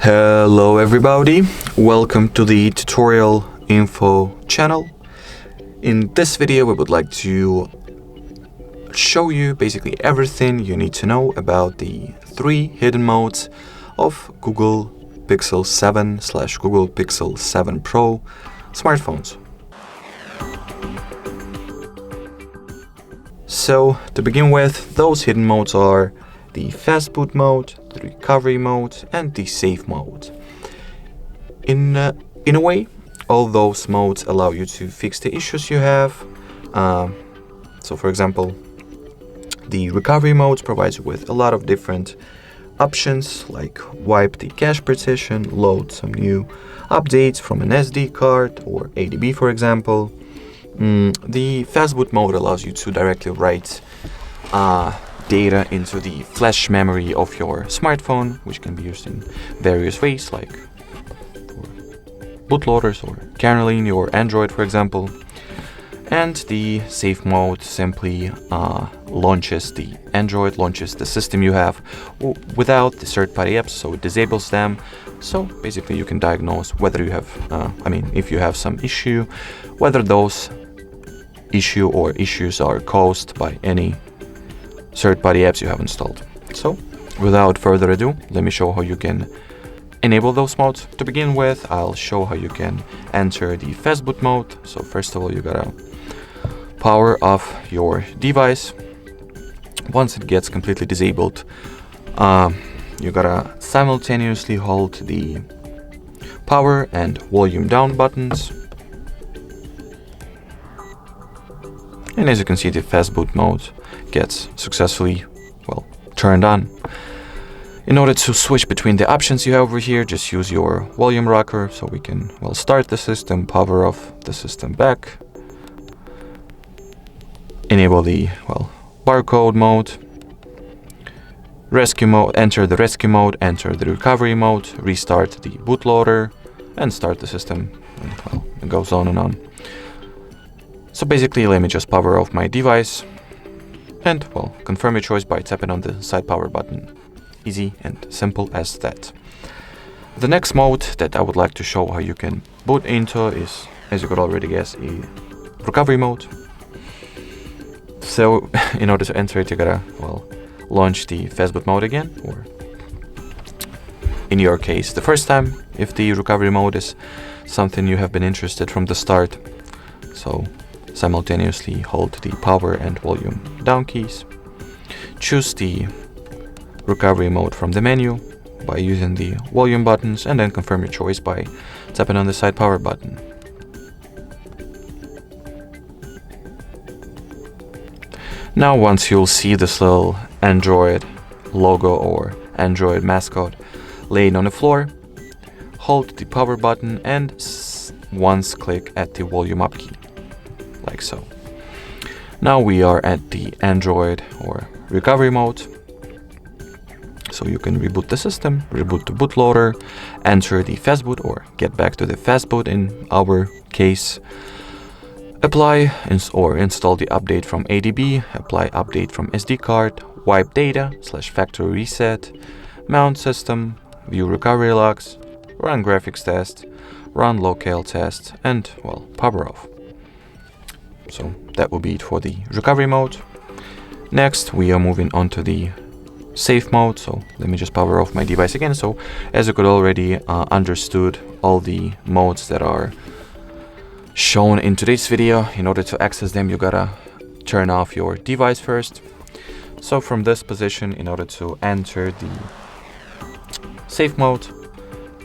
Hello everybody, welcome to the tutorial info channel. In this video we would like to show you basically everything you need to know about the 3 hidden modes of Google Pixel 7/Google Pixel 7 Pro smartphones. So to begin with, those hidden modes are the Fastboot mode, the recovery mode, and the safe mode. In a way, all those modes allow you to fix the issues you have. So for example, the recovery mode provides you with a lot of different options, like wipe the cache partition, load some new updates from an SD card or ADB, for example. The Fastboot mode allows you to directly write data into the flash memory of your smartphone, which can be used in various ways, like bootloaders or Kernel or Android, for example. And the safe mode simply launches the system you have without the third-party apps, so it disables them. So basically you can diagnose whether you have, if you have some issue, whether those issues are caused by any third-party apps you have installed. So without further ado, let me show how you can enable those modes. To begin with, I'll show how you can enter the Fastboot mode. So first of all, you gotta power off your device. Once it gets completely disabled, you gotta simultaneously hold the power and volume down buttons. And as you can see, the Fastboot mode gets successfully, turned on. In order to switch between the options you have over here, just use your volume rocker, so we can, start the system, power off the system back, enable the, barcode mode, rescue mode, enter the rescue mode, enter the recovery mode, restart the bootloader, and start the system, and, it goes on and on. So basically, let me just power off my device and, confirm your choice by tapping on the side power button. Easy and simple as that. The next mode that I would like to show how you can boot into is, as you could already guess, a recovery mode. So in order to enter it, you gotta, launch the Fastboot mode again, or in your case, the first time, if the recovery mode is something you have been interested from the start. So simultaneously hold the power and volume down keys. Choose the recovery mode from the menu by using the volume buttons, and then confirm your choice by tapping on the side power button. Now once you'll see this little Android logo or Android mascot laying on the floor, hold the power button and once click at the volume up key, like so. Now we are at the Android or recovery mode. So you can reboot the system, reboot the bootloader, enter the Fastboot or get back to the Fastboot in our case. Apply or install the update from ADB, apply update from SD card, wipe data /factory reset, mount system, view recovery logs, run graphics test, run locale test, and power off. So that will be it for the recovery mode. Next we are moving on to the safe mode. So let me just power off my device again. So as you could already understood all the modes that are shown in today's video, in order to access them you gotta turn off your device first. So from this position, in order to enter the safe mode,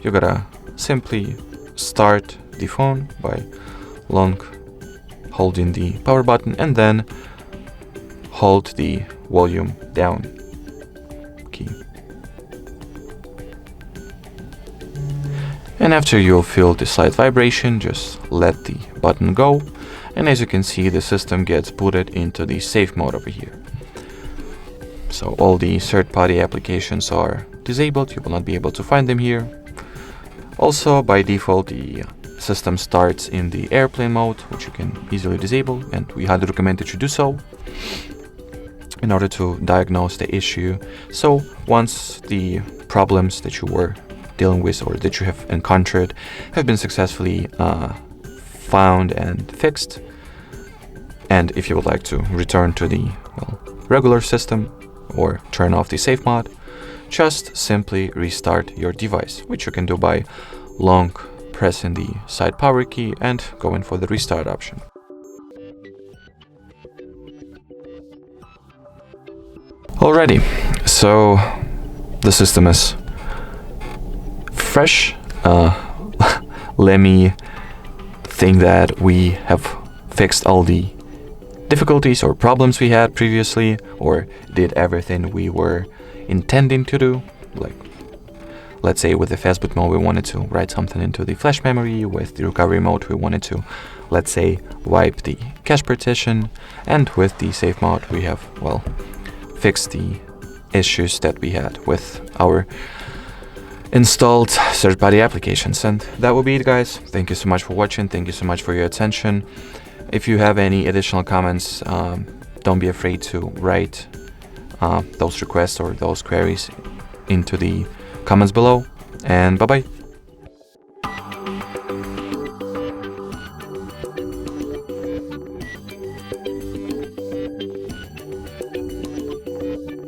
you gotta simply start the phone by long holding the power button and then hold the volume down key. And after you'll feel the slight vibration, just let the button go, and as you can see, the system gets booted into the safe mode over here. So all the third-party applications are disabled, you will not be able to find them here. Also, by default, the system starts in the airplane mode, which you can easily disable, and we highly recommend that you do so in order to diagnose the issue. So once the problems that you were dealing with or that you have encountered have been successfully found and fixed. And if you would like to return to the regular system or turn off the safe mod, just simply restart your device, which you can do by long pressing the side power key and going for the restart option. Alrighty, so the system is fresh. Let me think that we have fixed all the difficulties or problems we had previously, or did everything we were intending to do. Like, let's say with the Fastboot mode we wanted to write something into the flash memory, with the recovery mode we wanted to, let's say, wipe the cache partition, and with the save mode we have, well, fixed the issues that we had with our installed third-party applications. And that will be it, guys. Thank you so much for watching. Thank you so much for your attention. If you have any additional comments, don't be afraid to write those requests or those queries into the comments below. And bye-bye.